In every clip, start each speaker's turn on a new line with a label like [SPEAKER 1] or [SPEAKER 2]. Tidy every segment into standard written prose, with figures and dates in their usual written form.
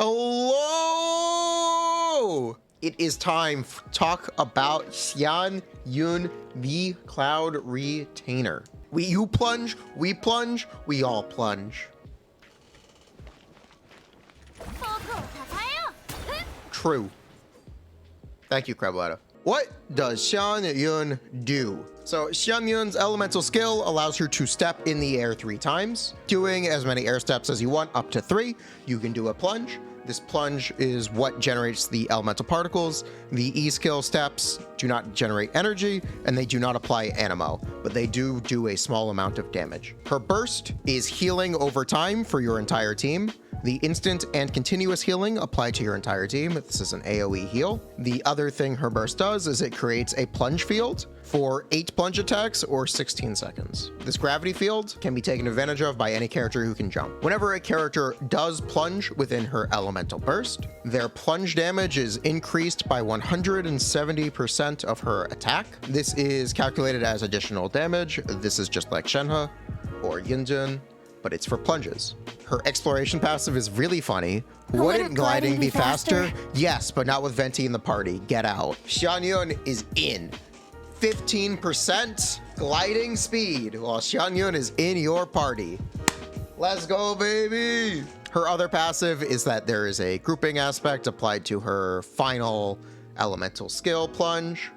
[SPEAKER 1] Hello! It is time to talk about Xianyun, the Cloud Retainer. You plunge, we all plunge. True. Thank you, Crabletta. What does Xianyun do? So Xianyun's elemental skill allows her to step in the air 3 times, doing as many air steps as you want, up to 3. You can do a plunge. This plunge is what generates the elemental particles. The E skill steps do not generate energy, and they do not apply animo, but they do a small amount of damage. Her burst is healing over time for your entire team. The instant and continuous healing apply to your entire team. This is an AoE heal. The other thing her burst does is it creates a plunge field for 8 plunge attacks or 16 seconds. This gravity field can be taken advantage of by any character who can jump. Whenever a character does plunge within her elemental burst, their plunge damage is increased by 170% of her attack. This is calculated as additional damage. This is just like Shenhe or Yunjin, but it's for plunges. Her exploration passive is really funny. Wouldn't gliding be faster? Yes, but not with Venti in the party. Get out. Xianyun is in. 15% gliding speed while Xianyun is in your party. Let's go, baby. Her other passive is that there is a grouping aspect applied to her final elemental skill plunge.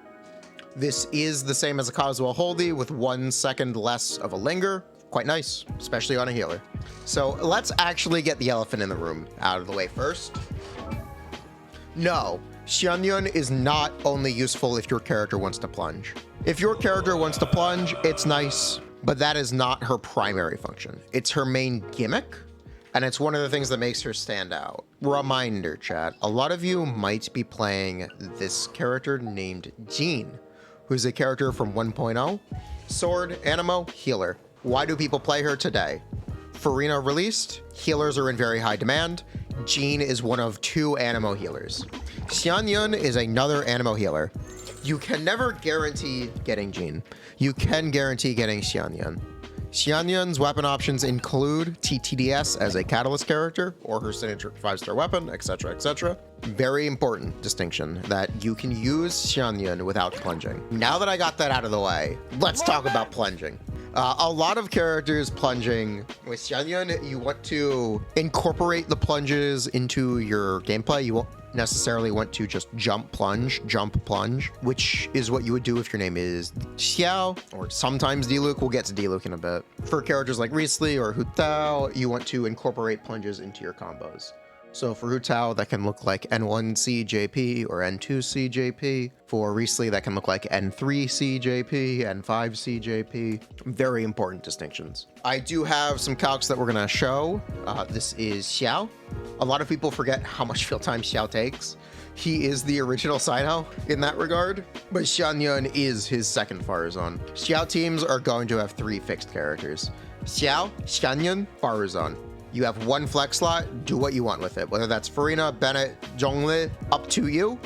[SPEAKER 1] This is the same as a Kazuo Holdy with 1 second less of a linger. Quite nice, especially on a healer. So let's actually get the elephant in the room out of the way first. No, Xianyun is not only useful if your character wants to plunge. If your character wants to plunge, it's nice, but that is not her primary function. It's her main gimmick, and it's one of the things that makes her stand out. Reminder, chat, a lot of you might be playing this character named Jean, who's a character from 1.0, sword, animo, healer. Why do people play her today? Farina released, healers are in very high demand. Jean is one of 2 animo healers. Xianyun is another animo healer. You can never guarantee getting Jean. You can guarantee getting Xianyun. Xianyun's weapon options include TTDS as a catalyst character or her signature 5-star weapon, etc., etc. Very important distinction that you can use Xianyun without plunging. Now that I got that out of the way, let's talk about plunging. A lot of characters plunging with Xianyun, you want to incorporate the plunges into your gameplay. You won't necessarily want to just jump, plunge, which is what you would do if your name is Xiao or sometimes Diluc. We'll get to Diluc in a bit. For characters like Wriothesley or Hu Tao, you want to incorporate plunges into your combos. So for Hu Tao, that can look like N1CJP or N2CJP. For Wriothesley, that can look like N3CJP, N5CJP. Very important distinctions. I do have some calcs that we're gonna show. This is Xiao. A lot of people forget how much field time Xiao takes. He is the original Sino in that regard, but Xianyun is his second Farazan. Xiao teams are going to have 3 fixed characters. Xiao, Xianyun, Farazan. You have 1 flex slot, do what you want with it. Whether that's Farina, Bennett, Zhongli, up to you.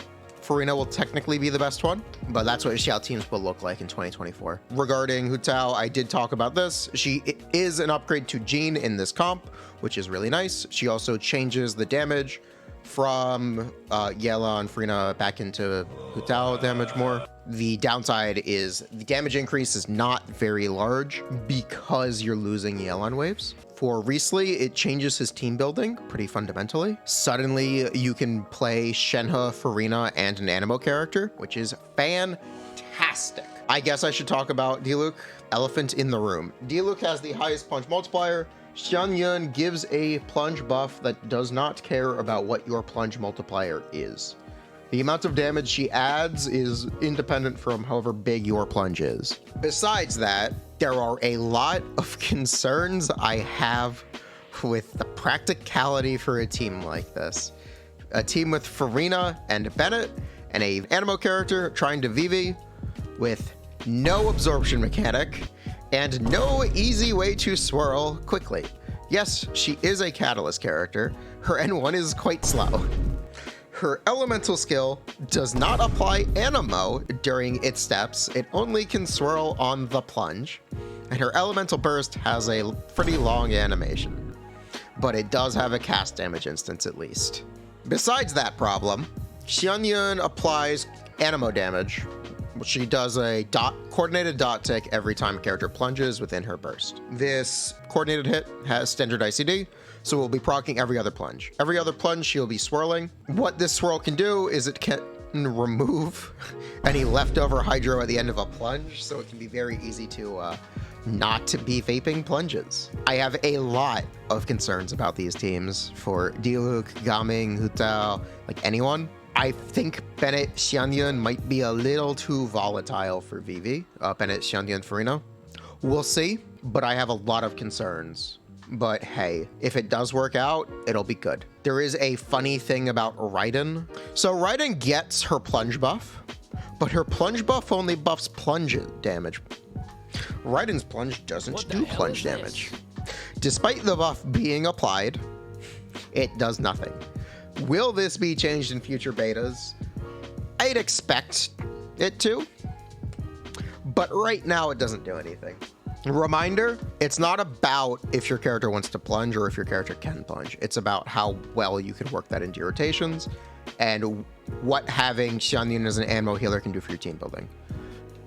[SPEAKER 1] Farina will technically be the best one, but that's what Xiao teams will look like in 2024. Regarding Hu Tao, I did talk about this. She is an upgrade to Jean in this comp, which is really nice. She also changes the damage from Yela and Farina back into Hu Tao damage more. The downside is the damage increase is not very large because you're losing Yelan waves. For Wriothesley, it changes his team building pretty fundamentally. Suddenly, you can play Shenhe, Farina, and an animo character, which is fantastic. I guess I should talk about Diluc, elephant in the room. Diluc has the highest plunge multiplier. Xianyun gives a plunge buff that does not care about what your plunge multiplier is. The amount of damage she adds is independent from however big your plunge is. Besides that, there are a lot of concerns I have with the practicality for a team like this. A team with Farina and Bennett and a animo character trying to Vivi with no absorption mechanic and no easy way to swirl quickly. Yes, she is a catalyst character. Her N1 is quite slow. Her elemental skill does not apply animo during its steps. It only can swirl on the plunge. And her elemental burst has a pretty long animation. but it does have a cast damage instance at least. Besides that problem, Xianyun applies animo damage. She does a coordinated dot tick every time a character plunges within her burst. This coordinated hit has standard ICD, so we'll be proccing every other plunge. Every other plunge, she'll be swirling. What this swirl can do is it can remove any leftover hydro at the end of a plunge, so it can be very easy to not be vaping plunges. I have a lot of concerns about these teams for Diluc, Gaming, Hutao, like anyone. I think Bennett Xianyun might be a little too volatile for VV. Bennett Xianyun Farino. We'll see, but I have a lot of concerns. But hey, if it does work out, it'll be good. There is a funny thing about Raiden. So Raiden gets her plunge buff, but her plunge buff only buffs plunge damage. Raiden's plunge doesn't do plunge damage. Despite the buff being applied, it does nothing. Will this be changed in future betas? I'd expect it to, but right now it doesn't do anything. Reminder, it's not about if your character wants to plunge or if your character can plunge. It's about how well you can work that into your rotations and what having Xianyun as an ammo healer can do for your team building.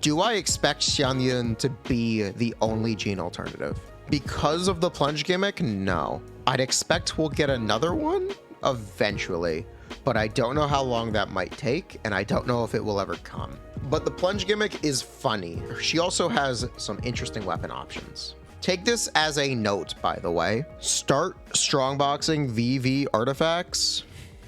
[SPEAKER 1] Do I expect Xianyun to be the only Gene alternative? Because of the plunge gimmick, no. I'd expect we'll get another one eventually, but I don't know how long that might take, and I don't know if it will ever come. But the plunge gimmick is funny. She also has some interesting weapon options. Take this as a note, by the way. Start strongboxing VV artifacts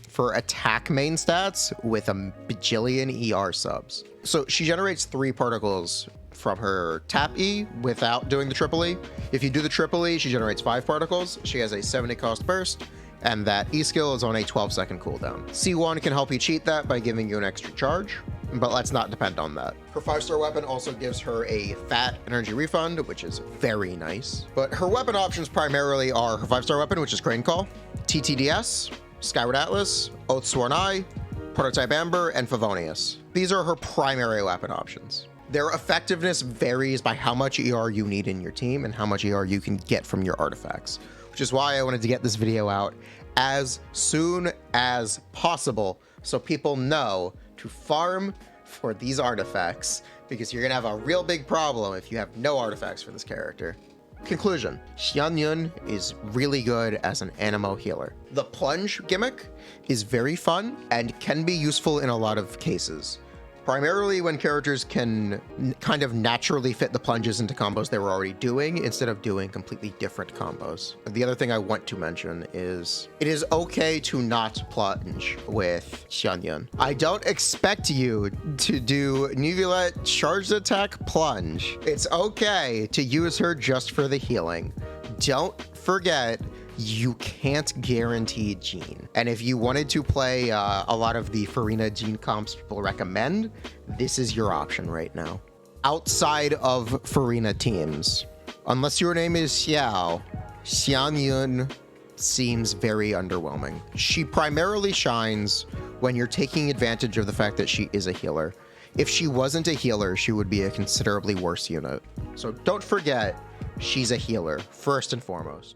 [SPEAKER 1] for attack main stats with a bajillion ER subs. So she generates 3 particles from her tap E without doing the triple E. If you do the triple E, she generates 5 particles. She has a 70 cost burst, and that E skill is on a 12-second cooldown. C1 can help you cheat that by giving you an extra charge, but let's not depend on that. Her 5-star weapon also gives her a fat energy refund, which is very nice. But her weapon options primarily are her 5-star weapon, which is Crane Call, TTDS, Skyward Atlas, Oathsworn Eye, Prototype Amber, and Favonius. These are her primary weapon options. Their effectiveness varies by how much ER you need in your team and how much ER you can get from your artifacts, which is why I wanted to get this video out as soon as possible so people know to farm for these artifacts, because you're gonna have a real big problem if you have no artifacts for this character. Conclusion, Xianyun is really good as an animo healer. The plunge gimmick is very fun and can be useful in a lot of cases. Primarily when characters can kind of naturally fit the plunges into combos they were already doing instead of doing completely different combos. The other thing I want to mention is it is okay to not plunge with Xianyun. I don't expect you to do Neuvillette charged attack plunge. It's okay to use her just for the healing. Don't forget, you can't guarantee Gene. And if you wanted to play a lot of the Farina Gene comps people recommend, this is your option right now. Outside of Farina teams, unless your name is Xiao, Xianyun seems very underwhelming. She primarily shines when you're taking advantage of the fact that she is a healer. If she wasn't a healer, she would be a considerably worse unit. So don't forget, she's a healer, first and foremost.